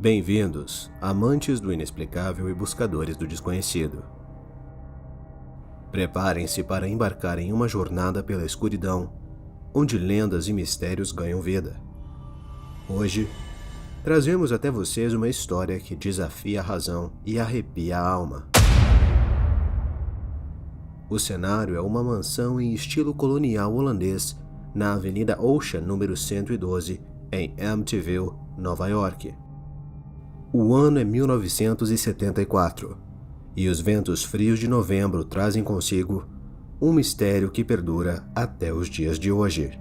Bem-vindos, amantes do inexplicável e buscadores do desconhecido. Preparem-se para embarcar em uma jornada pela escuridão, onde lendas e mistérios ganham vida. Hoje, trazemos até vocês uma história que desafia a razão e arrepia a alma. O cenário é uma mansão em estilo colonial holandês na Avenida Ocean, número 112, em Amityville, Nova York. O ano é 1974, e os ventos frios de novembro trazem consigo um mistério que perdura até os dias de hoje.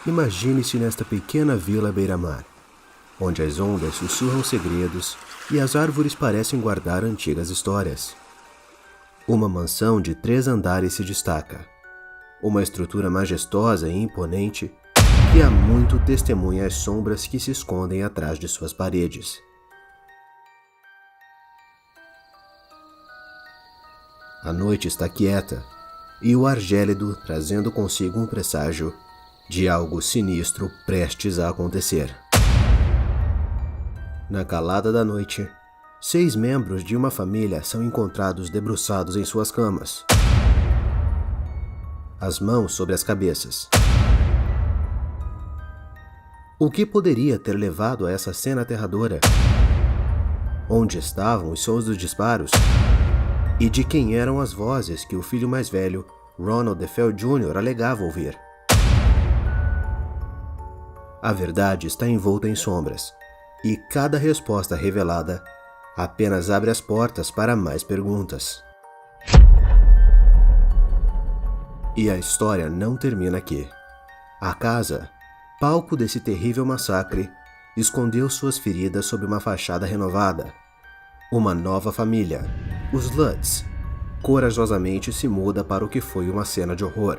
Imagine-se nesta pequena vila beira-mar, onde as ondas sussurram segredos e as árvores parecem guardar antigas histórias. Uma mansão de 3 andares se destaca, uma estrutura majestosa e imponente que há muito testemunha as sombras que se escondem atrás de suas paredes. A noite está quieta e o ar gélido trazendo consigo um presságio de algo sinistro prestes a acontecer. Na calada da noite, 6 membros de uma família são encontrados debruçados em suas camas, as mãos sobre as cabeças. O que poderia ter levado a essa cena aterradora? Onde estavam os sons dos disparos? E de quem eram as vozes que o filho mais velho, Ronald DeFeo Jr., alegava ouvir? A verdade está envolta em sombras, e cada resposta revelada apenas abre as portas para mais perguntas. E a história não termina aqui. A casa, palco desse terrível massacre, escondeu suas feridas sob uma fachada renovada. Uma nova família, os Lutz, corajosamente se muda para o que foi uma cena de horror.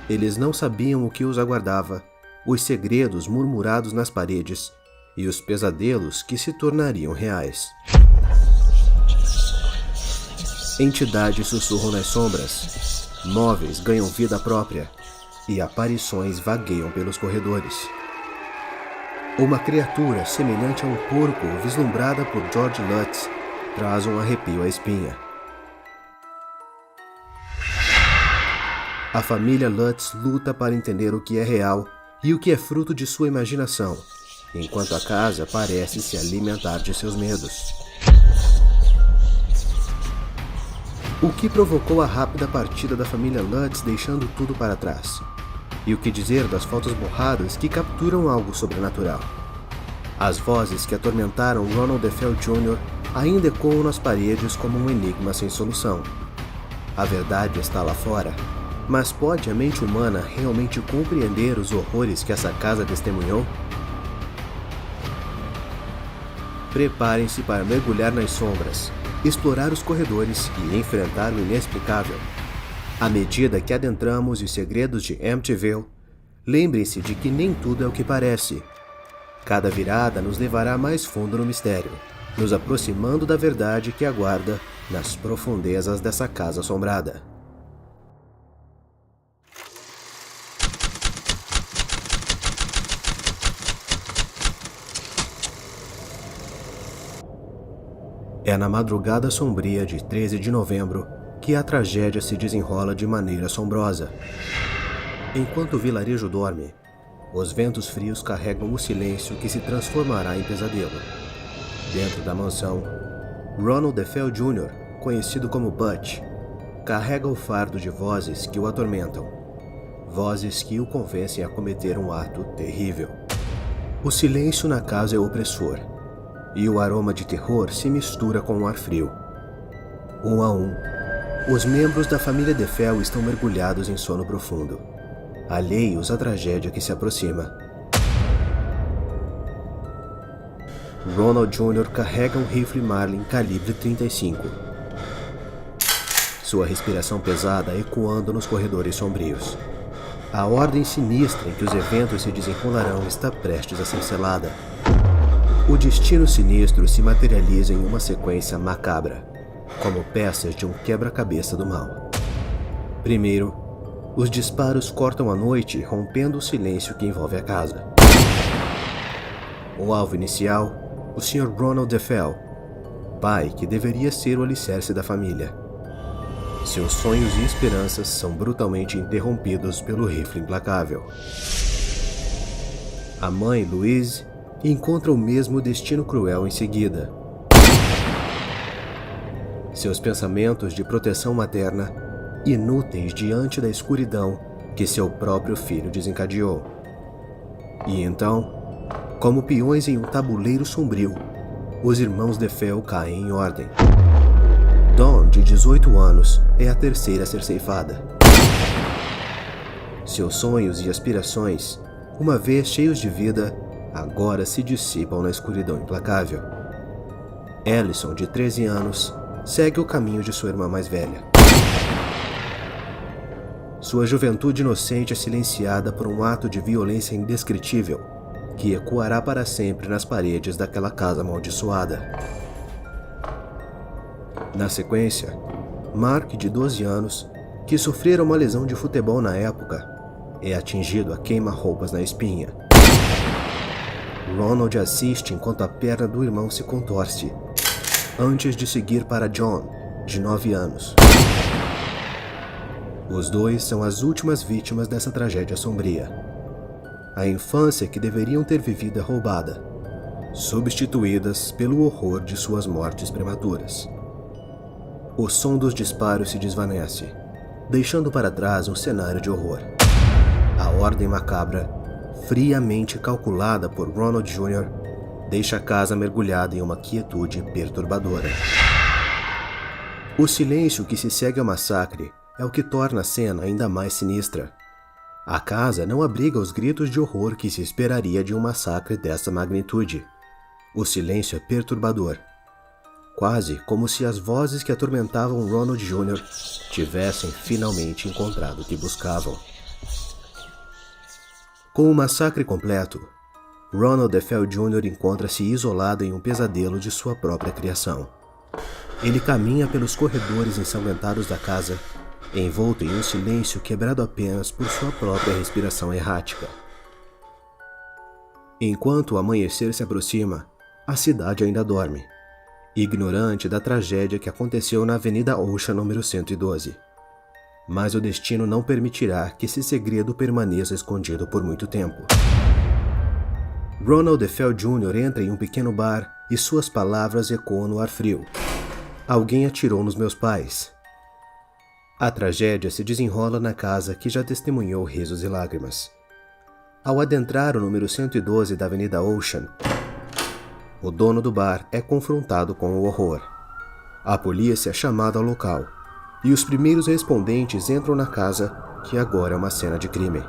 Eles não sabiam o que os aguardava, os segredos murmurados nas paredes e os pesadelos que se tornariam reais. Entidades sussurram nas sombras, móveis ganham vida própria e aparições vagueiam pelos corredores. Uma criatura semelhante a um porco vislumbrada por George Lutz traz um arrepio à espinha. A família Lutz luta para entender o que é real e o que é fruto de sua imaginação, enquanto a casa parece se alimentar de seus medos. O que provocou a rápida partida da família Lutz deixando tudo para trás? E o que dizer das fotos borradas que capturam algo sobrenatural? As vozes que atormentaram Ronald DeFeo Jr. ainda ecoam nas paredes como um enigma sem solução. A verdade está lá fora. Mas pode a mente humana realmente compreender os horrores que essa casa testemunhou? Preparem-se para mergulhar nas sombras, explorar os corredores e enfrentar o inexplicável. À medida que adentramos os segredos de Amityville, lembrem-se de que nem tudo é o que parece. Cada virada nos levará mais fundo no mistério, nos aproximando da verdade que aguarda nas profundezas dessa casa assombrada. É na madrugada sombria de 13 de novembro que a tragédia se desenrola de maneira assombrosa. Enquanto o vilarejo dorme, os ventos frios carregam o silêncio que se transformará em pesadelo. Dentro da mansão, Ronald DeFeo Jr., conhecido como Butch, carrega o fardo de vozes que o atormentam. Vozes que o convencem a cometer um ato terrível. O silêncio na casa é opressor, e o aroma de terror se mistura com o ar frio. Um a um, os membros da família DeFeo estão mergulhados em sono profundo, alheios à tragédia que se aproxima. Ronald Jr. carrega um rifle Marlin calibre 35. Sua respiração pesada ecoando nos corredores sombrios. A ordem sinistra em que os eventos se desenrolarão está prestes a ser selada. O destino sinistro se materializa em uma sequência macabra, como peças de um quebra-cabeça do mal. Primeiro, os disparos cortam a noite, rompendo o silêncio que envolve a casa. O alvo inicial, o Sr. Ronald DeFeo, pai que deveria ser o alicerce da família. Seus sonhos e esperanças são brutalmente interrompidos pelo rifle implacável. A mãe, Louise, encontra o mesmo destino cruel em seguida. Seus pensamentos de proteção materna, inúteis diante da escuridão que seu próprio filho desencadeou. E então, como peões em um tabuleiro sombrio, os irmãos DeFeo caem em ordem. Dawn, de 18 anos, é a terceira a ser ceifada. Seus sonhos e aspirações, uma vez cheios de vida, agora se dissipam na escuridão implacável. Allison, de 13 anos, segue o caminho de sua irmã mais velha. Sua juventude inocente é silenciada por um ato de violência indescritível, que ecoará para sempre nas paredes daquela casa amaldiçoada. Na sequência, Mark, de 12 anos, que sofrera uma lesão de futebol na época, é atingido a queima-roupas na espinha. Ronald assiste enquanto a perna do irmão se contorce, antes de seguir para John, de 9 anos. Os dois são as últimas vítimas dessa tragédia sombria. A infância que deveriam ter vivido é roubada, substituídas pelo horror de suas mortes prematuras. O som dos disparos se desvanece, deixando para trás um cenário de horror. A ordem macabra, friamente calculada por Ronald Jr., deixa a casa mergulhada em uma quietude perturbadora. O silêncio que se segue ao massacre é o que torna a cena ainda mais sinistra. A casa não abriga os gritos de horror que se esperaria de um massacre dessa magnitude. O silêncio é perturbador, quase como se as vozes que atormentavam Ronald Jr. tivessem finalmente encontrado o que buscavam. Com o massacre completo, Ronald DeFeo Jr. encontra-se isolado em um pesadelo de sua própria criação. Ele caminha pelos corredores ensanguentados da casa, envolto em um silêncio quebrado apenas por sua própria respiração errática. Enquanto o amanhecer se aproxima, a cidade ainda dorme, ignorante da tragédia que aconteceu na Avenida Ocean número 112. Mas o destino não permitirá que esse segredo permaneça escondido por muito tempo. Ronald DeFeo Jr. entra em um pequeno bar e suas palavras ecoam no ar frio. Alguém atirou nos meus pais. A tragédia se desenrola na casa que já testemunhou risos e lágrimas. Ao adentrar o número 112 da Avenida Ocean, o dono do bar é confrontado com o horror. A polícia é chamada ao local, e os primeiros respondentes entram na casa, que agora é uma cena de crime.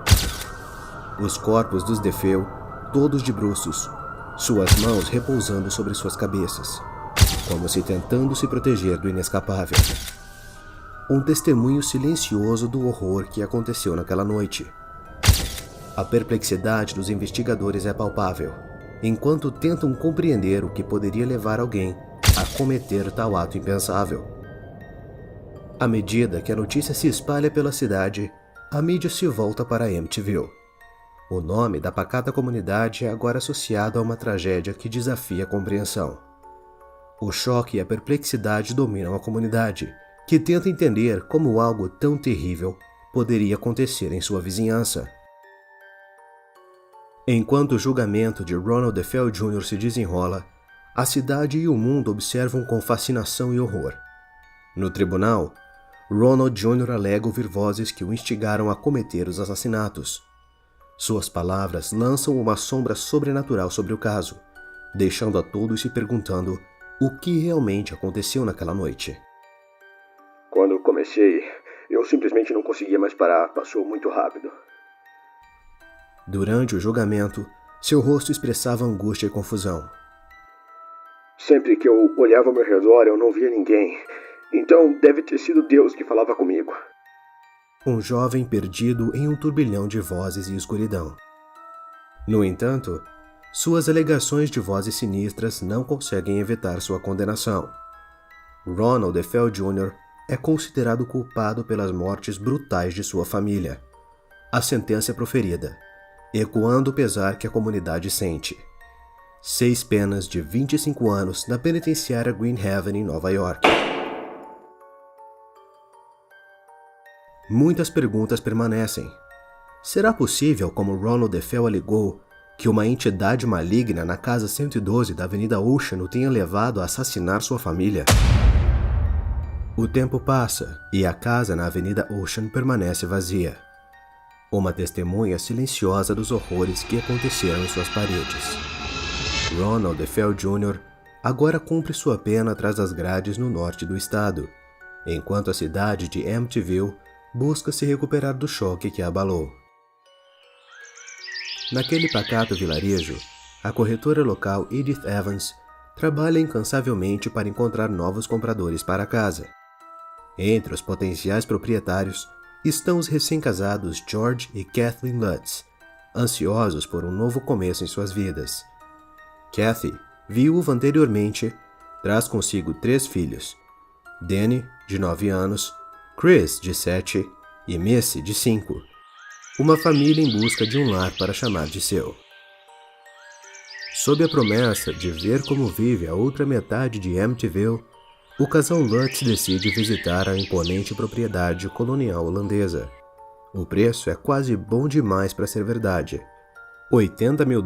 Os corpos dos DeFeo, todos de bruços, suas mãos repousando sobre suas cabeças, como se tentando se proteger do inescapável. Um testemunho silencioso do horror que aconteceu naquela noite. A perplexidade dos investigadores é palpável, enquanto tentam compreender o que poderia levar alguém a cometer tal ato impensável. À medida que a notícia se espalha pela cidade, a mídia se volta para Amityville. O nome da pacata comunidade é agora associado a uma tragédia que desafia a compreensão. O choque e a perplexidade dominam a comunidade, que tenta entender como algo tão terrível poderia acontecer em sua vizinhança. Enquanto o julgamento de Ronald DeFeo Jr. se desenrola, a cidade e o mundo observam com fascinação e horror. No tribunal, Ronald Jr. alega ouvir vozes que o instigaram a cometer os assassinatos. Suas palavras lançam uma sombra sobrenatural sobre o caso, deixando a todos se perguntando o que realmente aconteceu naquela noite. Quando comecei, eu simplesmente não conseguia mais parar, passou muito rápido. Durante o julgamento, seu rosto expressava angústia e confusão. Sempre que eu olhava ao meu redor, eu não via ninguém. Então, deve ter sido Deus que falava comigo. Um jovem perdido em um turbilhão de vozes e escuridão. No entanto, suas alegações de vozes sinistras não conseguem evitar sua condenação. Ronald DeFeo Jr. é considerado culpado pelas mortes brutais de sua família. A sentença é proferida, ecoando o pesar que a comunidade sente. 6 penas de 25 anos na penitenciária Green Haven, em Nova York. Muitas perguntas permanecem. Será possível, como Ronald DeFeo alegou, que uma entidade maligna na casa 112 da Avenida Ocean o tenha levado a assassinar sua família? O tempo passa e a casa na Avenida Ocean permanece vazia. Uma testemunha silenciosa dos horrores que aconteceram em suas paredes. Ronald DeFeo Jr. agora cumpre sua pena atrás das grades no norte do estado, enquanto a cidade de Amityville busca se recuperar do choque que a abalou. Naquele pacato vilarejo, a corretora local Edith Evans trabalha incansavelmente para encontrar novos compradores para a casa. Entre os potenciais proprietários estão os recém-casados George e Kathleen Lutz, ansiosos por um novo começo em suas vidas. Kathy, viúva anteriormente, traz consigo 3 filhos: Danny, de 9 anos, Chris, de 7 e Missy, de 5. Uma família em busca de um lar para chamar de seu. Sob a promessa de ver como vive a outra metade de Amityville, o casal Lutz decide visitar a imponente propriedade colonial holandesa. O preço é quase bom demais para ser verdade. $80 mil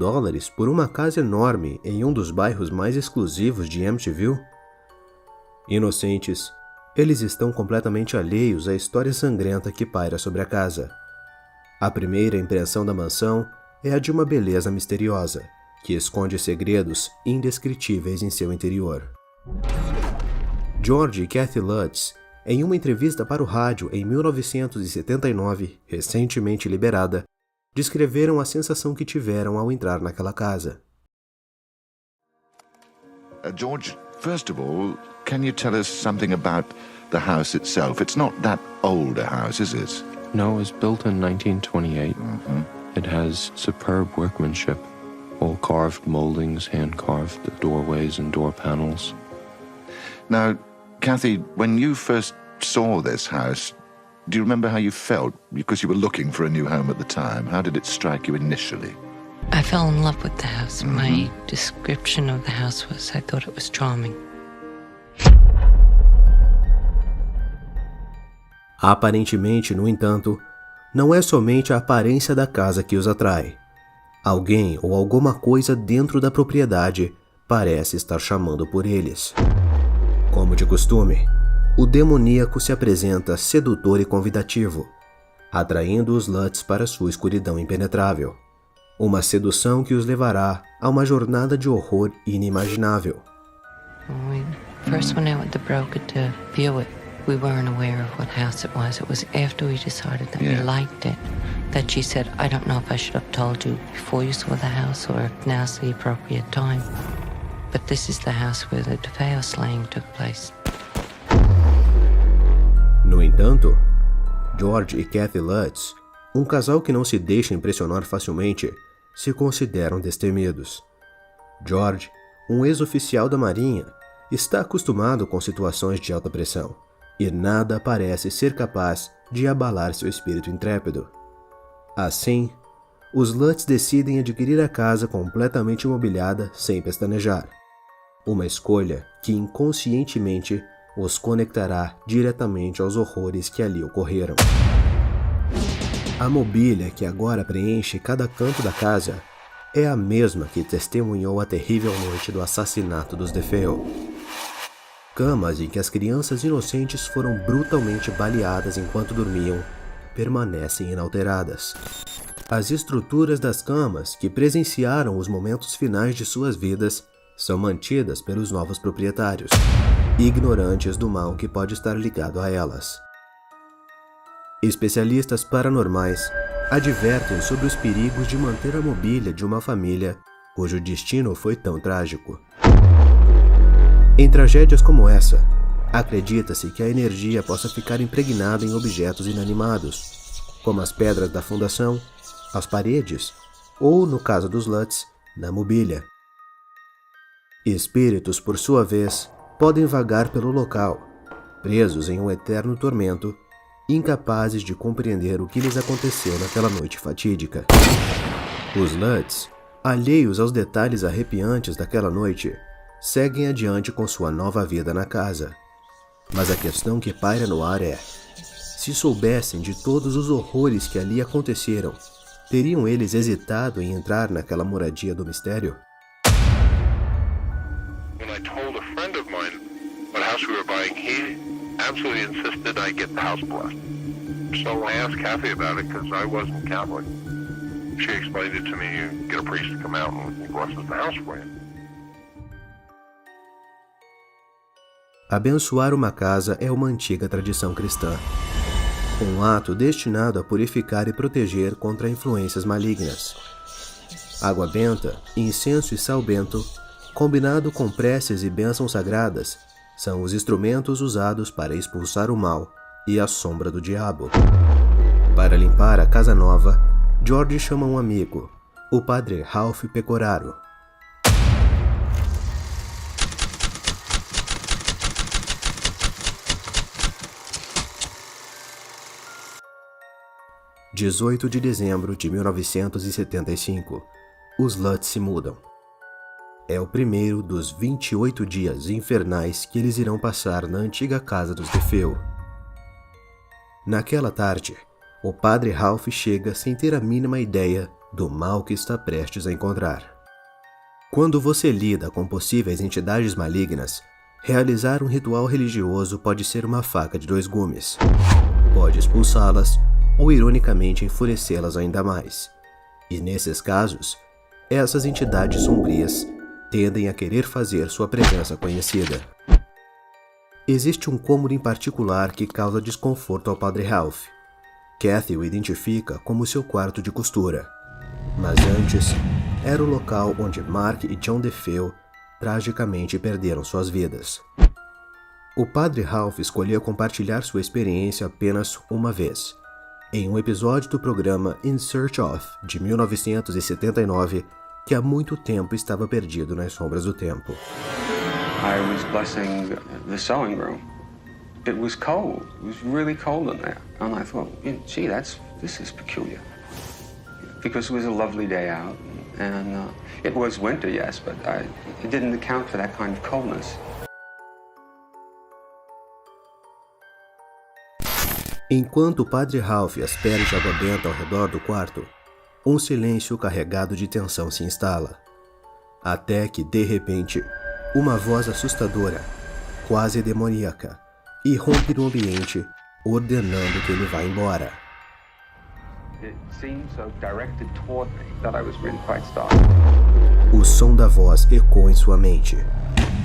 por uma casa enorme em um dos bairros mais exclusivos de Amityville? Inocentes, eles estão completamente alheios à história sangrenta que paira sobre a casa. A primeira impressão da mansão é a de uma beleza misteriosa, que esconde segredos indescritíveis em seu interior. George e Kathy Lutz, em uma entrevista para o rádio em 1979, recentemente liberada, descreveram a sensação que tiveram ao entrar naquela casa. George, first of all, can you tell us something about the house itself? It's not that old a house, is it? No, it was built in 1928. It has superb workmanship, all carved moldings, hand-carved doorways and door panels. Now, Kathy, when you first saw this house, do you remember how you felt? Because you were looking for a new home at the time. How did it strike you initially? I fell in love with the house. My description of the house was, I thought it was charming. Aparentemente, no entanto, não é somente a aparência da casa que os atrai. Alguém ou alguma coisa dentro da propriedade parece estar chamando por eles. Como de costume, o demoníaco se apresenta sedutor e convidativo, atraindo os Lutz para sua escuridão impenetrável. Uma sedução que os levará a uma jornada de horror inimaginável. When we first went out with the broker to view it, we weren't aware of what house it was. It was after we decided that we liked it that she said, I don't know if I should have told you before you saw the house or if now's the appropriate time. But this is the house where the DeFeo slaying took place. No entanto, George e Kathy Lutz, um casal que não se deixa impressionar facilmente, se consideram destemidos. George, um ex-oficial da Marinha, está acostumado com situações de alta pressão, e nada parece ser capaz de abalar seu espírito intrépido. Assim, os Lutz decidem adquirir a casa completamente imobiliada sem pestanejar. Uma escolha que inconscientemente os conectará diretamente aos horrores que ali ocorreram. A mobília que agora preenche cada canto da casa é a mesma que testemunhou a terrível noite do assassinato dos DeFeo. Camas em que as crianças inocentes foram brutalmente baleadas enquanto dormiam permanecem inalteradas. As estruturas das camas que presenciaram os momentos finais de suas vidas são mantidas pelos novos proprietários, ignorantes do mal que pode estar ligado a elas. Especialistas paranormais advertem sobre os perigos de manter a mobília de uma família cujo destino foi tão trágico. Em tragédias como essa, acredita-se que a energia possa ficar impregnada em objetos inanimados, como as pedras da fundação, as paredes ou, no caso dos Lutz, na mobília. Espíritos, por sua vez, podem vagar pelo local, presos em um eterno tormento, incapazes de compreender o que lhes aconteceu naquela noite fatídica. Os Lutz, alheios aos detalhes arrepiantes daquela noite, seguem adiante com sua nova vida na casa. Mas a questão que paira no ar é: se soubessem de todos os horrores que ali aconteceram, teriam eles hesitado em entrar naquela moradia do mistério? When I told a friend of mine what house we were buying, he absolutely insisted I get the house blessed. So I asked Kathy about it because I wasn't Catholic. She explained it to me. You get a priest to come out and he blesses the house for you. Abençoar uma casa é uma antiga tradição cristã. Um ato destinado a purificar e proteger contra influências malignas. Água benta, incenso e sal bento, combinado com preces e bênçãos sagradas, são os instrumentos usados para expulsar o mal e a sombra do diabo. Para limpar a casa nova, George chama um amigo, o padre Ralph Pecoraro. – 18 de dezembro de 1975, os Lutz se mudam. É o primeiro dos 28 dias infernais que eles irão passar na antiga casa dos DeFeo. Naquela tarde, o padre Ralph chega sem ter a mínima ideia do mal que está prestes a encontrar. Quando você lida com possíveis entidades malignas, realizar um ritual religioso pode ser uma faca de dois gumes. Pode expulsá-las ou ironicamente enfurecê-las ainda mais. E nesses casos, essas entidades sombrias tendem a querer fazer sua presença conhecida. Existe um cômodo em particular que causa desconforto ao padre Ralph. Kathy o identifica como seu quarto de costura. Mas antes, era o local onde Mark e John DeFeo tragicamente perderam suas vidas. O padre Ralph escolheu compartilhar sua experiência apenas uma vez, em um episódio do programa In Search of, de 1979, que há muito tempo estava perdido nas sombras do tempo. I was blessing the sewing room. It was cold. It was really cold in there. And I thought, gee, this is peculiar. Because it was a lovely day out. And it was winter, yes, but it didn't account for that kind of coldness. Enquanto o padre Ralph asperge água benta ao redor do quarto, um silêncio carregado de tensão se instala. Até que, de repente, uma voz assustadora, quase demoníaca, irrompe no ambiente, ordenando que ele vá embora. O som da voz ecoa em sua mente.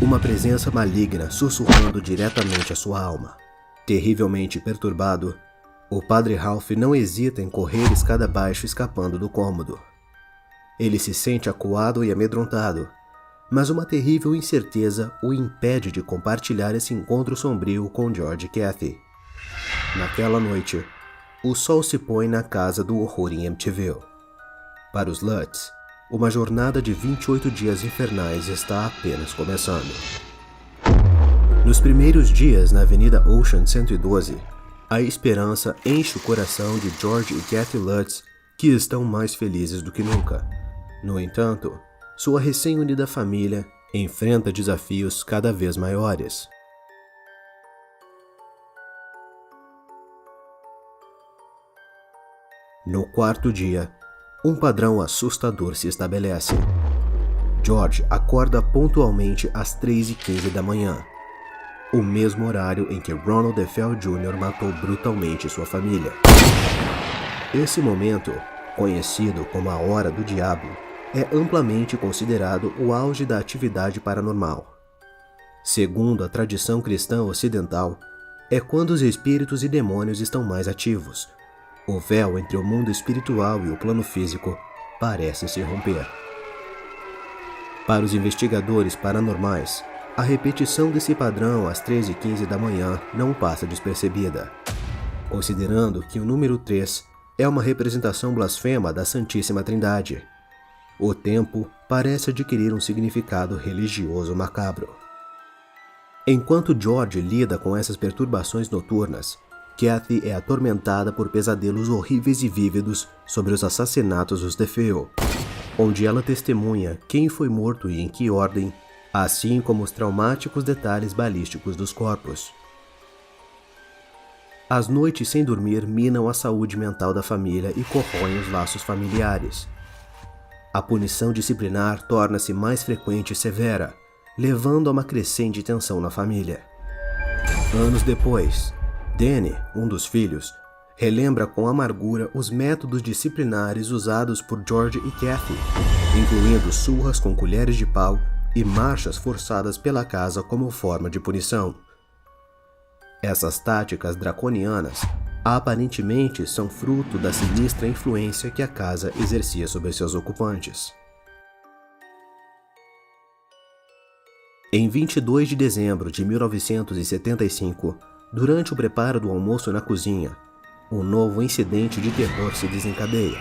Uma presença maligna sussurrando diretamente à sua alma. Terrivelmente perturbado, o padre Ralph não hesita em correr escada abaixo escapando do cômodo. Ele se sente acuado e amedrontado, mas uma terrível incerteza o impede de compartilhar esse encontro sombrio com George e Kathy. Naquela noite, o sol se põe na casa do horror em Amityville. Para os Lutz, uma jornada de 28 dias infernais está apenas começando. Nos primeiros dias na Avenida Ocean 112, a esperança enche o coração de George e Kathy Lutz, que estão mais felizes do que nunca. No entanto, sua recém-unida família enfrenta desafios cada vez maiores. No quarto dia, um padrão assustador se estabelece. George acorda pontualmente às 3h15 da manhã, o mesmo horário em que Ronald DeFeo Jr. matou brutalmente sua família. Esse momento, conhecido como a Hora do Diabo, é amplamente considerado o auge da atividade paranormal. Segundo a tradição cristã ocidental, é quando os espíritos e demônios estão mais ativos. O véu entre o mundo espiritual e o plano físico parece se romper. Para os investigadores paranormais, A repetição desse padrão às 3h15 da manhã não passa despercebida, considerando que o número 3 é uma representação blasfema da Santíssima Trindade. O tempo parece adquirir um significado religioso macabro. Enquanto George lida com essas perturbações noturnas, Kathy é atormentada por pesadelos horríveis e vívidos sobre os assassinatos dos DeFeo, onde ela testemunha quem foi morto e em que ordem, assim como os traumáticos detalhes balísticos dos corpos. As noites sem dormir minam a saúde mental da família e corroem os laços familiares. A punição disciplinar torna-se mais frequente e severa, levando a uma crescente tensão na família. Anos depois, Danny, um dos filhos, relembra com amargura os métodos disciplinares usados por George e Kathy, incluindo surras com colheres de pau e marchas forçadas pela casa como forma de punição. Essas táticas draconianas aparentemente são fruto da sinistra influência que a casa exercia sobre seus ocupantes. Em 22 de dezembro de 1975, durante o preparo do almoço na cozinha, um novo incidente de terror se desencadeia.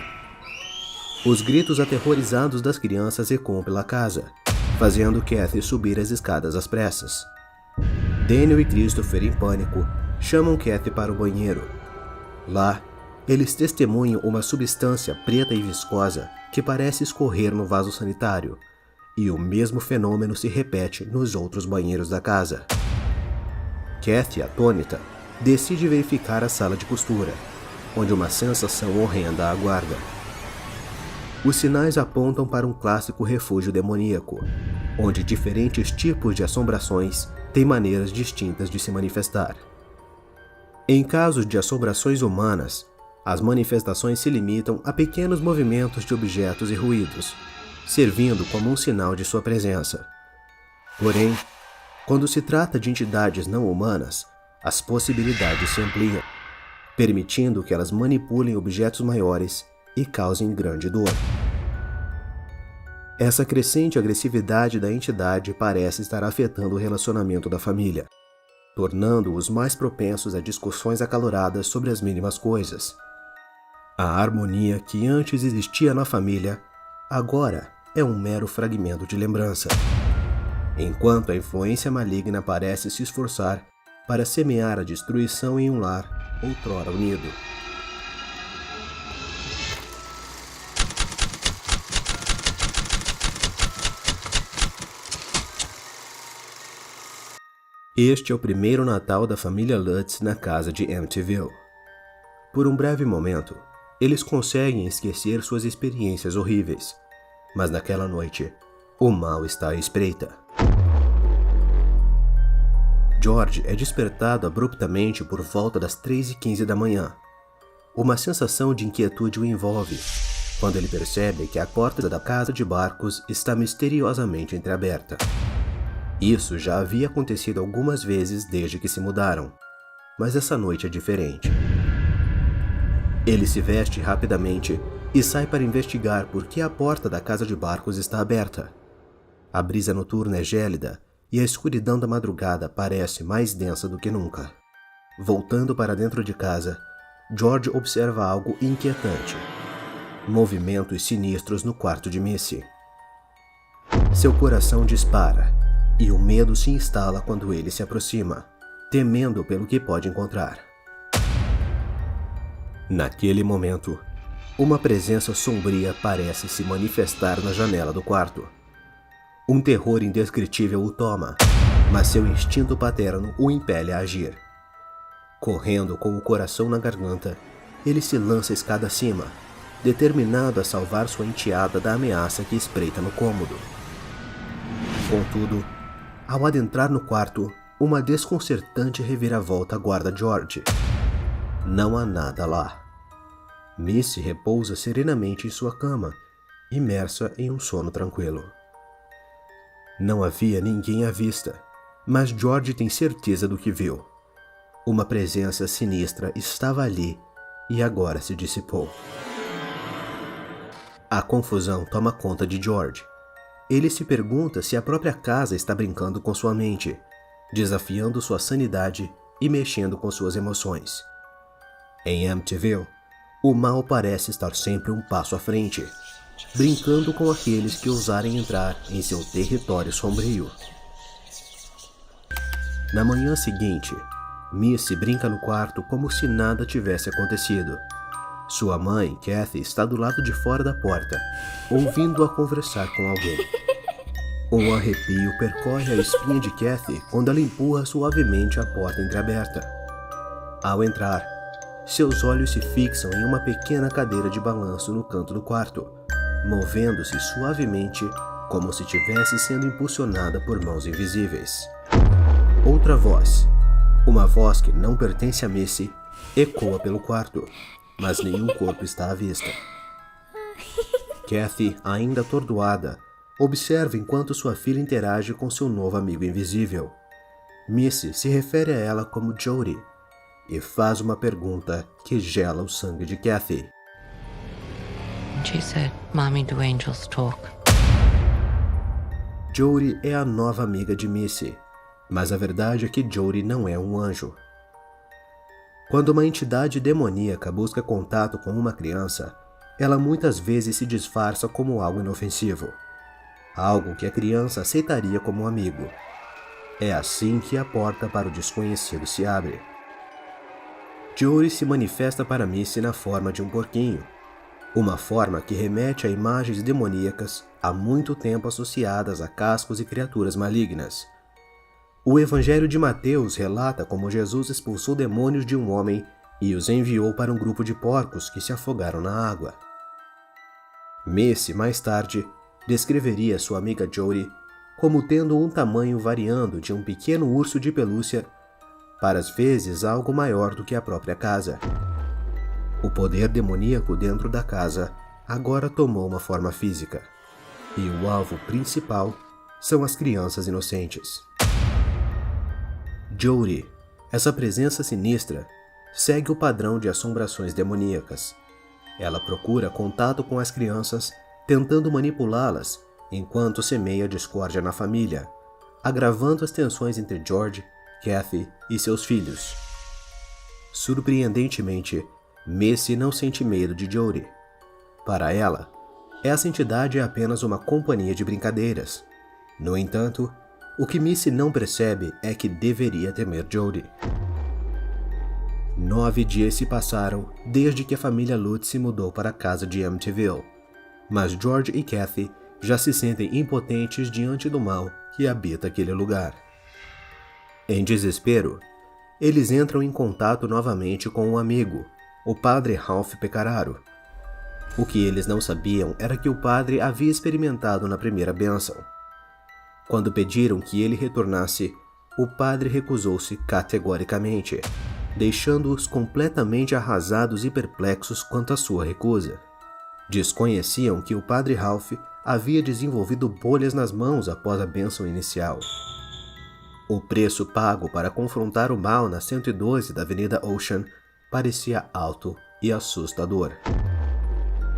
Os gritos aterrorizados das crianças ecoam pela casa, fazendo Kathy subir as escadas às pressas. Daniel e Christopher, em pânico, chamam Kathy para o banheiro. Lá, eles testemunham uma substância preta e viscosa que parece escorrer no vaso sanitário, e o mesmo fenômeno se repete nos outros banheiros da casa. Kathy, atônita, decide verificar a sala de costura, onde uma sensação horrenda a aguarda. Os sinais apontam para um clássico refúgio demoníaco, onde diferentes tipos de assombrações têm maneiras distintas de se manifestar. Em casos de assombrações humanas, as manifestações se limitam a pequenos movimentos de objetos e ruídos, servindo como um sinal de sua presença. Porém, quando se trata de entidades não humanas, as possibilidades se ampliam, permitindo que elas manipulem objetos maiores e causem grande dor. Essa crescente agressividade da entidade parece estar afetando o relacionamento da família, tornando-os mais propensos a discussões acaloradas sobre as mínimas coisas. A harmonia que antes existia na família, agora é um mero fragmento de lembrança, enquanto a influência maligna parece se esforçar para semear a destruição em um lar outrora unido. Este é o primeiro Natal da família Lutz na casa de Amityville. Por um breve momento, eles conseguem esquecer suas experiências horríveis, mas naquela noite, o mal está à espreita. George é despertado abruptamente por volta das 3h15 da manhã. Uma sensação de inquietude o envolve, quando ele percebe que a porta da casa de Barcos está misteriosamente entreaberta. Isso já havia acontecido algumas vezes desde que se mudaram, mas essa noite é diferente. Ele se veste rapidamente e sai para investigar por que a porta da casa de Barcos está aberta. A brisa noturna é gélida e a escuridão da madrugada parece mais densa do que nunca. Voltando para dentro de casa, George observa algo inquietante: movimentos sinistros no quarto de Missy. Seu coração dispara e o medo se instala quando ele se aproxima, temendo pelo que pode encontrar. Naquele momento, uma presença sombria parece se manifestar na janela do quarto. Um terror indescritível o toma, mas seu instinto paterno o impele a agir. Correndo com o coração na garganta, ele se lança a escada acima, determinado a salvar sua enteada da ameaça que espreita no cômodo. Contudo, ao adentrar no quarto, uma desconcertante reviravolta aguarda George. Não há nada lá. Missy repousa serenamente em sua cama, imersa em um sono tranquilo. Não havia ninguém à vista, mas George tem certeza do que viu. Uma presença sinistra estava ali e agora se dissipou. A confusão toma conta de George. ele se pergunta se a própria casa está brincando com sua mente, desafiando sua sanidade e mexendo com suas emoções. Em Amityville, o mal parece estar sempre um passo à frente, brincando com aqueles que ousarem entrar em seu território sombrio. Na manhã seguinte, Missy brinca no quarto como se nada tivesse acontecido. Sua mãe, Kathy, está do lado de fora da porta, ouvindo-a conversar com alguém. Um arrepio percorre a espinha de Kathy quando ela empurra suavemente a porta entreaberta. Ao entrar, seus olhos se fixam em uma pequena cadeira de balanço no canto do quarto, movendo-se suavemente como se estivesse sendo impulsionada por mãos invisíveis. Outra voz, uma voz que não pertence a Missy, ecoa pelo quarto, mas nenhum corpo está à vista. Kathy, ainda atordoada, observa enquanto sua filha interage com seu novo amigo invisível. Missy se refere a ela como Jody e faz uma pergunta que gela o sangue de Kathy. She said, "Mommy, do angels talk?" Jody é a nova amiga de Missy, mas a verdade é que Jody não é um anjo. Quando uma entidade demoníaca busca contato com uma criança, ela muitas vezes se disfarça como algo inofensivo, algo que a criança aceitaria como um amigo. É assim que a porta para o desconhecido se abre. Jody se manifesta para Missy na forma de um porquinho, uma forma que remete a imagens demoníacas há muito tempo associadas a cascos e criaturas malignas. O Evangelho de Mateus relata como Jesus expulsou demônios de um homem e os enviou para um grupo de porcos que se afogaram na água. Missy, mais tarde, descreveria sua amiga Jody como tendo um tamanho variando de um pequeno urso de pelúcia para às vezes algo maior do que a própria casa. O poder demoníaco dentro da casa agora tomou uma forma física, e o alvo principal são as crianças inocentes. Jody, essa presença sinistra, segue o padrão de assombrações demoníacas. Ela procura contato com as crianças, tentando manipulá-las, enquanto semeia discórdia na família, agravando as tensões entre George, Kathy e seus filhos. Surpreendentemente, Missy não sente medo de Jody. Para ela, essa entidade é apenas uma companhia de brincadeiras. No entanto, o que Missy não percebe é que deveria temer Jody. 9 dias se passaram desde que a família Lutz se mudou para a casa de Amityville, mas George e Kathy já se sentem impotentes diante do mal que habita aquele lugar. Em desespero, eles entram em contato novamente com um amigo, o padre Ralph Pecoraro. O que eles não sabiam era que o padre havia experimentado na primeira bênção. Quando pediram que ele retornasse, o padre recusou-se categoricamente, deixando-os completamente arrasados e perplexos quanto à sua recusa. Desconheciam que o padre Ralph havia desenvolvido bolhas nas mãos após a bênção inicial. O preço pago para confrontar o mal na 112 da Avenida Ocean parecia alto e assustador.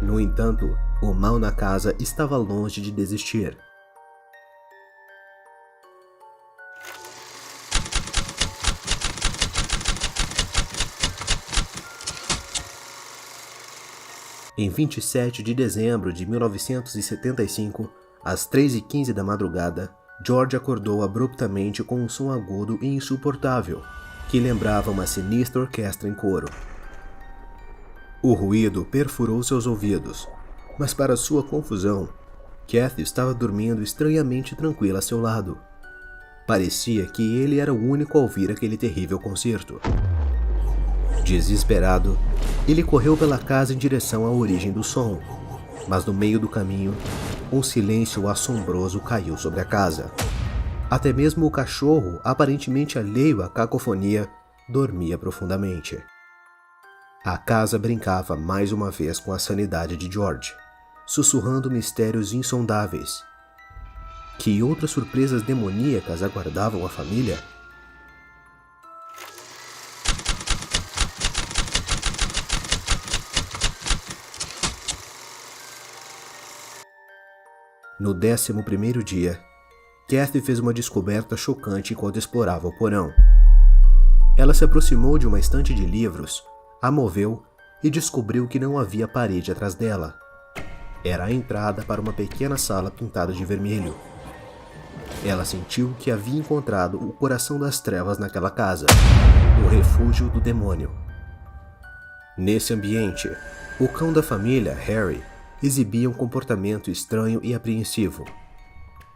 No entanto, o mal na casa estava longe de desistir. Em 27 de dezembro de 1975, às 3h15 da madrugada, George acordou abruptamente com um som agudo e insuportável, que lembrava uma sinistra orquestra em coro. O ruído perfurou seus ouvidos, mas para sua confusão, Kathy estava dormindo estranhamente tranquila a seu lado. Parecia que ele era o único a ouvir aquele terrível concerto. Desesperado, ele correu pela casa em direção à origem do som, mas no meio do caminho, um silêncio assombroso caiu sobre a casa. Até mesmo o cachorro, aparentemente alheio à cacofonia, dormia profundamente. A casa brincava mais uma vez com a sanidade de George, sussurrando mistérios insondáveis. Que outras surpresas demoníacas aguardavam a família? No 11º dia, Kathy fez uma descoberta chocante enquanto explorava o porão. Ela se aproximou de uma estante de livros, a moveu e descobriu que não havia parede atrás dela. Era a entrada para uma pequena sala pintada de vermelho. Ela sentiu que havia encontrado o coração das trevas naquela casa, o refúgio do demônio. Nesse ambiente, o cão da família, Harry, exibia um comportamento estranho e apreensivo.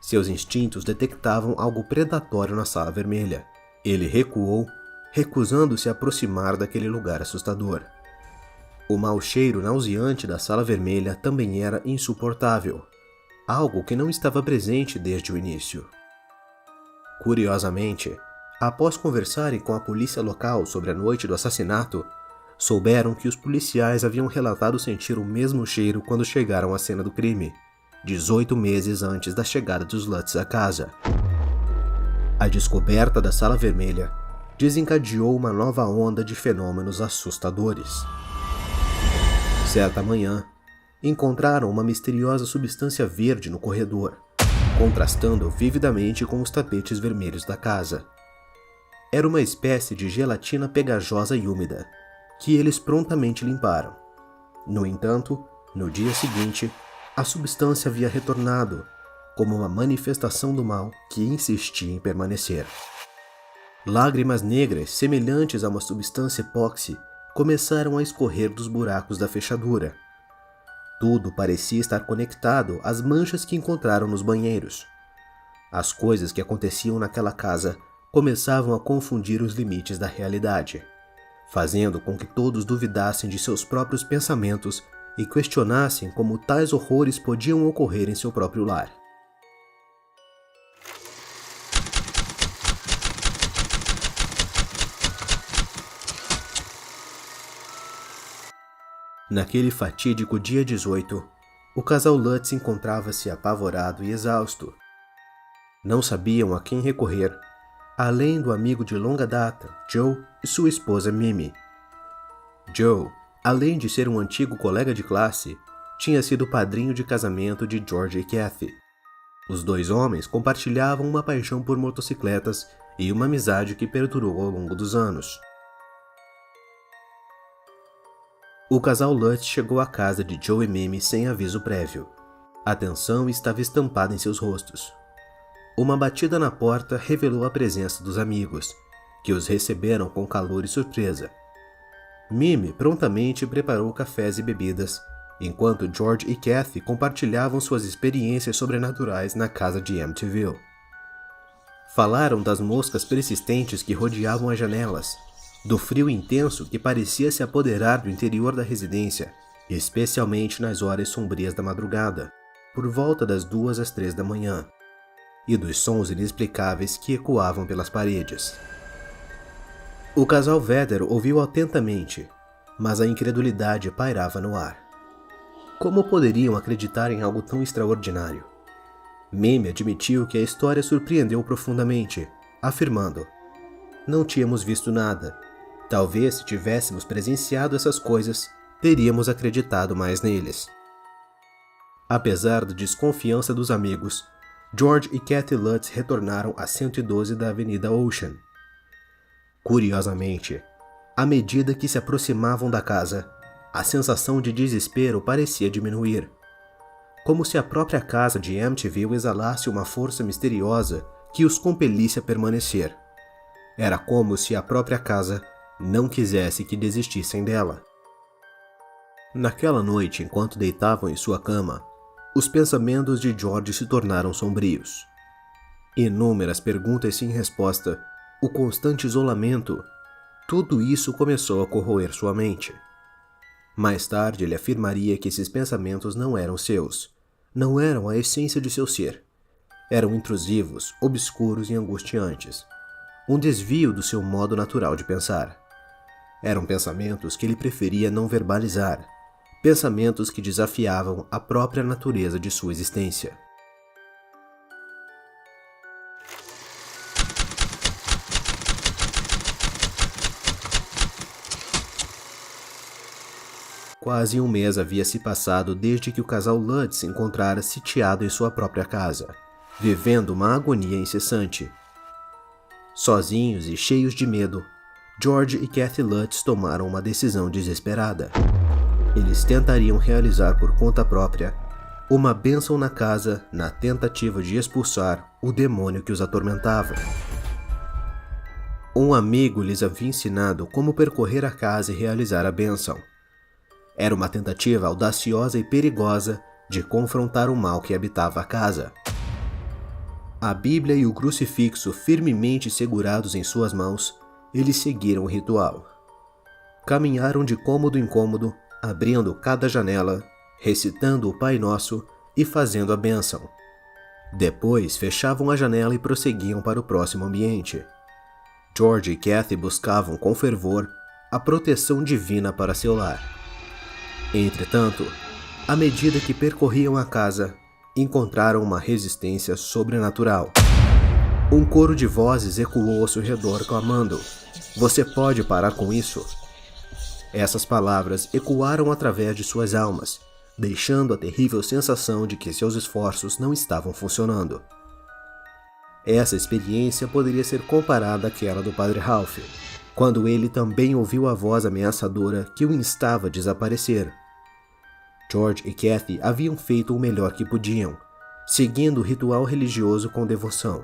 Seus instintos detectavam algo predatório na sala vermelha. Ele recuou, recusando-se a aproximar daquele lugar assustador. O mau cheiro nauseante da sala vermelha também era insuportável, algo que não estava presente desde o início. Curiosamente, após conversarem com a polícia local sobre a noite do assassinato, souberam que os policiais haviam relatado sentir o mesmo cheiro quando chegaram à cena do crime, 18 meses antes da chegada dos Lutz à casa. A descoberta da sala vermelha desencadeou uma nova onda de fenômenos assustadores. Certa manhã, encontraram uma misteriosa substância verde no corredor, contrastando vividamente com os tapetes vermelhos da casa. Era uma espécie de gelatina pegajosa e úmida, que eles prontamente limparam. No entanto, no dia seguinte, a substância havia retornado, como uma manifestação do mal que insistia em permanecer. Lágrimas negras, semelhantes a uma substância epóxi, começaram a escorrer dos buracos da fechadura. Tudo parecia estar conectado às manchas que encontraram nos banheiros. As coisas que aconteciam naquela casa começavam a confundir os limites da realidade, fazendo com que todos duvidassem de seus próprios pensamentos e questionassem como tais horrores podiam ocorrer em seu próprio lar. Naquele fatídico dia 18, o casal Lutz encontrava-se apavorado e exausto. Não sabiam a quem recorrer, além do amigo de longa data, Joe, e sua esposa Mimi. Joe, além de ser um antigo colega de classe, tinha sido padrinho de casamento de George e Kathy. Os dois homens compartilhavam uma paixão por motocicletas e uma amizade que perdurou ao longo dos anos. O casal Lutz chegou à casa de Joe e Mimi sem aviso prévio. A tensão estava estampada em seus rostos. Uma batida na porta revelou a presença dos amigos, que os receberam com calor e surpresa. Mimi prontamente preparou cafés e bebidas, enquanto George e Kathy compartilhavam suas experiências sobrenaturais na casa de Amityville. Falaram das moscas persistentes que rodeavam as janelas, do frio intenso que parecia se apoderar do interior da residência, especialmente nas horas sombrias da madrugada, por volta das 2 às 3 da manhã, e dos sons inexplicáveis que ecoavam pelas paredes. O casal Vedder ouviu atentamente, mas a incredulidade pairava no ar. Como poderiam acreditar em algo tão extraordinário? Mimi admitiu que a história surpreendeu profundamente, afirmando: "Não tínhamos visto nada. Talvez se tivéssemos presenciado essas coisas, teríamos acreditado mais neles." Apesar da desconfiança dos amigos, George e Kathy Lutz retornaram a 112 da Avenida Ocean. Curiosamente, à medida que se aproximavam da casa, a sensação de desespero parecia diminuir, como se a própria casa de Amityville exalasse uma força misteriosa que os compelisse a permanecer. Era como se a própria casa não quisesse que desistissem dela. Naquela noite, enquanto deitavam em sua cama, os pensamentos de George se tornaram sombrios. Inúmeras perguntas sem resposta, o constante isolamento, tudo isso começou a corroer sua mente. Mais tarde, ele afirmaria que esses pensamentos não eram seus, não eram a essência de seu ser. Eram intrusivos, obscuros e angustiantes, um desvio do seu modo natural de pensar. Eram pensamentos que ele preferia não verbalizar, pensamentos que desafiavam a própria natureza de sua existência. Quase um mês havia se passado desde que o casal Lutz se encontrara sitiado em sua própria casa, vivendo uma agonia incessante. Sozinhos e cheios de medo, George e Kathy Lutz tomaram uma decisão desesperada. Eles tentariam realizar por conta própria uma bênção na casa na tentativa de expulsar o demônio que os atormentava. Um amigo lhes havia ensinado como percorrer a casa e realizar a bênção. Era uma tentativa audaciosa e perigosa de confrontar o mal que habitava a casa. A Bíblia e o crucifixo firmemente segurados em suas mãos, eles seguiram o ritual. Caminharam de cômodo em cômodo, abrindo cada janela, recitando o Pai Nosso e fazendo a bênção. Depois fechavam a janela e prosseguiam para o próximo ambiente. George e Kathy buscavam com fervor a proteção divina para seu lar. Entretanto, à medida que percorriam a casa, encontraram uma resistência sobrenatural. Um coro de vozes ecoou ao seu redor clamando: "Você pode parar com isso?" Essas palavras ecoaram através de suas almas, deixando a terrível sensação de que seus esforços não estavam funcionando. Essa experiência poderia ser comparada àquela do Padre Ralph, quando ele também ouviu a voz ameaçadora que o instava a desaparecer. George e Kathy haviam feito o melhor que podiam, seguindo o ritual religioso com devoção.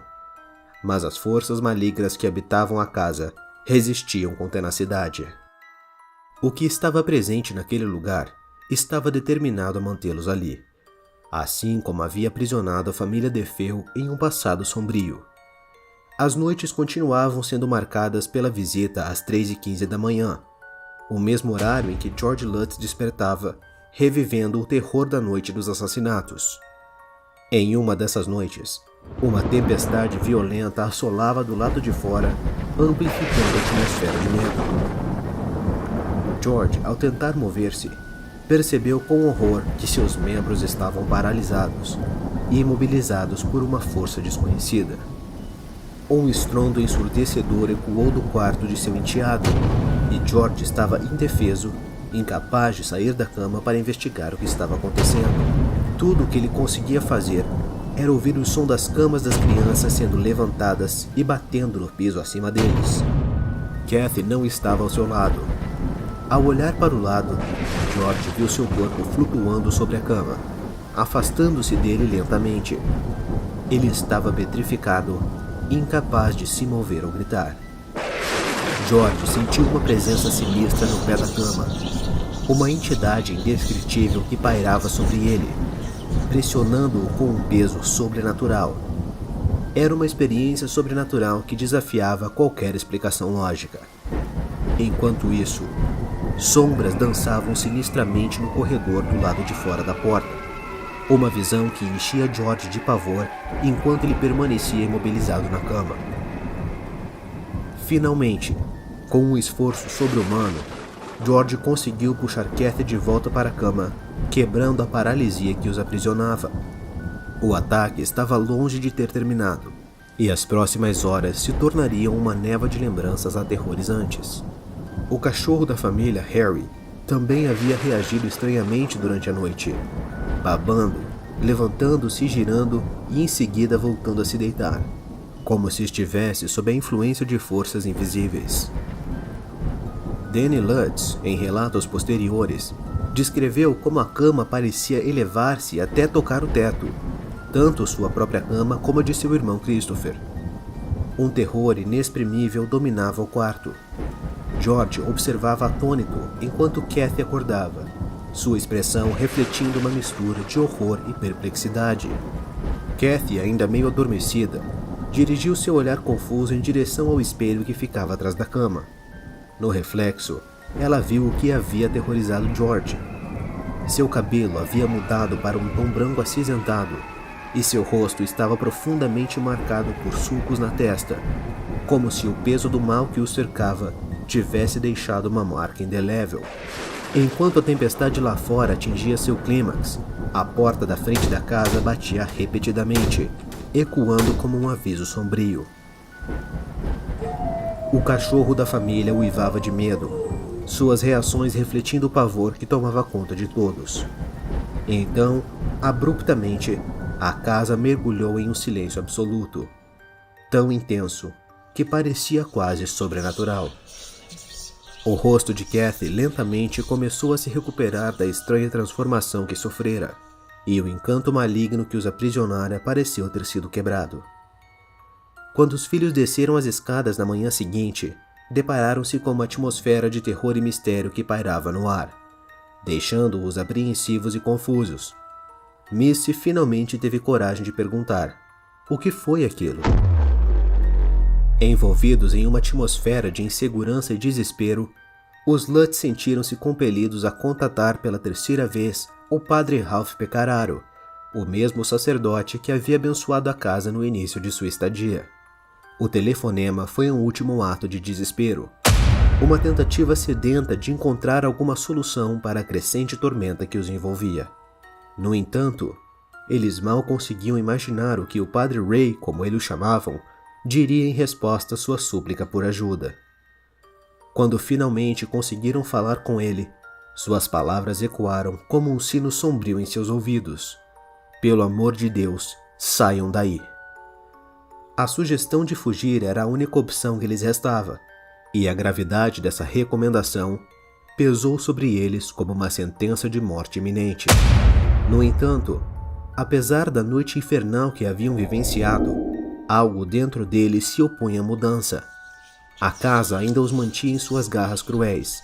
Mas as forças malignas que habitavam a casa resistiam com tenacidade. O que estava presente naquele lugar estava determinado a mantê-los ali, assim como havia aprisionado a família DeFeo em um passado sombrio. As noites continuavam sendo marcadas pela visita às 3h15 da manhã, o mesmo horário em que George Lutz despertava, revivendo o terror da noite dos assassinatos. Em uma dessas noites, uma tempestade violenta assolava do lado de fora, amplificando a atmosfera de medo. George, ao tentar mover-se, percebeu com horror que seus membros estavam paralisados e imobilizados por uma força desconhecida. Um estrondo ensurdecedor ecoou do quarto de seu enteado, e George estava indefeso, incapaz de sair da cama para investigar o que estava acontecendo. Tudo o que ele conseguia fazer era ouvir o som das camas das crianças sendo levantadas e batendo no piso acima deles. Kathy não estava ao seu lado. Ao olhar para o lado, George viu seu corpo flutuando sobre a cama, afastando-se dele lentamente. Ele estava petrificado, incapaz de se mover ou gritar. George sentiu uma presença sinistra no pé da cama, uma entidade indescritível que pairava sobre ele, pressionando-o com um peso sobrenatural. Era uma experiência sobrenatural que desafiava qualquer explicação lógica. Enquanto isso, sombras dançavam sinistramente no corredor do lado de fora da porta, uma visão que enchia George de pavor enquanto ele permanecia imobilizado na cama. Finalmente, com um esforço sobre-humano, George conseguiu puxar Kathy de volta para a cama, quebrando a paralisia que os aprisionava. O ataque estava longe de ter terminado, e as próximas horas se tornariam uma névoa de lembranças aterrorizantes. O cachorro da família, Harry, também havia reagido estranhamente durante a noite, babando, levantando-se e girando e em seguida voltando a se deitar, como se estivesse sob a influência de forças invisíveis. Danny Lutz, em relatos posteriores, descreveu como a cama parecia elevar-se até tocar o teto, tanto sua própria cama como a de seu irmão Christopher. Um terror inexprimível dominava o quarto. George observava atônito enquanto Kathy acordava, sua expressão refletindo uma mistura de horror e perplexidade. Kathy, ainda meio adormecida, dirigiu seu olhar confuso em direção ao espelho que ficava atrás da cama. No reflexo, ela viu o que havia aterrorizado George. Seu cabelo havia mudado para um tom branco acinzentado, e seu rosto estava profundamente marcado por sulcos na testa, como se o peso do mal que o cercava tivesse deixado uma marca indelével. Enquanto a tempestade lá fora atingia seu clímax, a porta da frente da casa batia repetidamente, ecoando como um aviso sombrio. O cachorro da família uivava de medo. suas reações refletindo o pavor que tomava conta de todos. Então, abruptamente, a casa mergulhou em um silêncio absoluto, tão intenso que parecia quase sobrenatural. O rosto de Kathy lentamente começou a se recuperar da estranha transformação que sofrera, e o encanto maligno que os aprisionara pareceu ter sido quebrado. Quando os filhos desceram as escadas na manhã seguinte, depararam-se com uma atmosfera de terror e mistério que pairava no ar, deixando-os apreensivos e confusos. Missy finalmente teve coragem de perguntar: o que foi aquilo? Envolvidos em uma atmosfera de insegurança e desespero, os Lutz sentiram-se compelidos a contatar pela terceira vez o padre Ralph Pecoraro, o mesmo sacerdote que havia abençoado a casa no início de sua estadia. O telefonema foi um último ato de desespero, uma tentativa sedenta de encontrar alguma solução para a crescente tormenta que os envolvia. No entanto, eles mal conseguiam imaginar o que o padre Ray, como eles o chamavam, diria em resposta à sua súplica por ajuda. Quando finalmente conseguiram falar com ele, suas palavras ecoaram como um sino sombrio em seus ouvidos: pelo amor de Deus, saiam daí. A sugestão de fugir era a única opção que lhes restava, e a gravidade dessa recomendação pesou sobre eles como uma sentença de morte iminente. No entanto, apesar da noite infernal que haviam vivenciado, algo dentro deles se opunha à mudança. A casa ainda os mantinha em suas garras cruéis.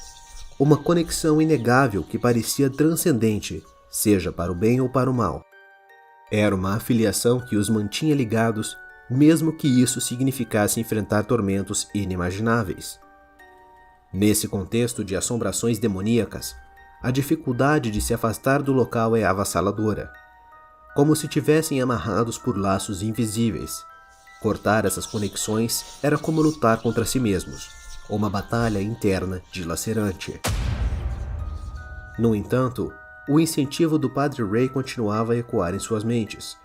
Uma conexão inegável que parecia transcendente, seja para o bem ou para o mal. Era uma afiliação que os mantinha ligados, mesmo que isso significasse enfrentar tormentos inimagináveis. Nesse contexto de assombrações demoníacas, a dificuldade de se afastar do local é avassaladora. Como se tivessem amarrados por laços invisíveis. Cortar essas conexões era como lutar contra si mesmos, uma batalha interna dilacerante. No entanto, o incentivo do padre Ray continuava a ecoar em suas mentes,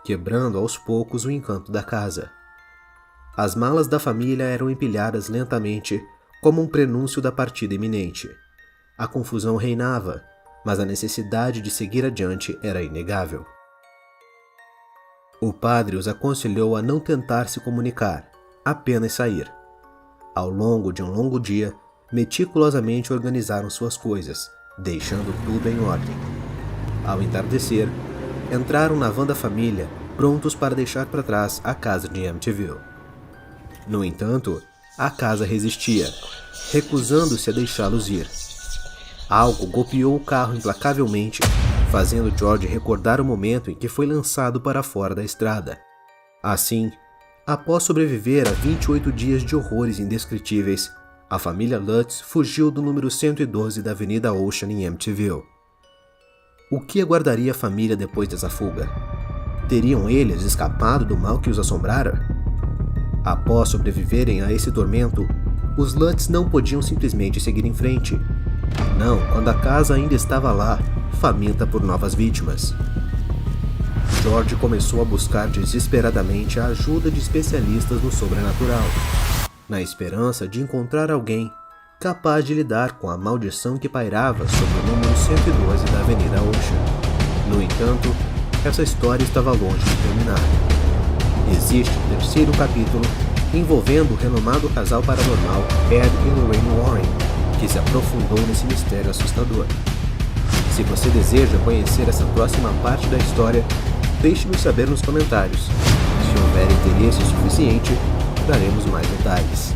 quebrando aos poucos o encanto da casa. As malas da família eram empilhadas lentamente, como um prenúncio da partida iminente. A confusão reinava, mas a necessidade de seguir adiante era inegável. O padre os aconselhou a não tentar se comunicar, apenas sair. Ao longo de um longo dia, meticulosamente organizaram suas coisas, deixando tudo em ordem. Ao entardecer, entraram na van da família, prontos para deixar para trás a casa de Amityville. No entanto, a casa resistia, recusando-se a deixá-los ir. Algo golpeou o carro implacavelmente, fazendo George recordar o momento em que foi lançado para fora da estrada. Assim, após sobreviver a 28 dias de horrores indescritíveis, a família Lutz fugiu do número 112 da Avenida Ocean em Amityville. O que aguardaria a família depois dessa fuga? Teriam eles escapado do mal que os assombrara? Após sobreviverem a esse tormento, os Lutz não podiam simplesmente seguir em frente. Não, quando a casa ainda estava lá, faminta por novas vítimas. George começou a buscar desesperadamente a ajuda de especialistas no sobrenatural, na esperança de encontrar alguém capaz de lidar com a maldição que pairava sobre o número 112 da Avenida Ocean. No entanto, essa história estava longe de terminar. Existe um terceiro capítulo envolvendo o renomado casal paranormal Ed e Lorraine Warren, que se aprofundou nesse mistério assustador. Se você deseja conhecer essa próxima parte da história, deixe-nos saber nos comentários. Se houver interesse suficiente, daremos mais detalhes.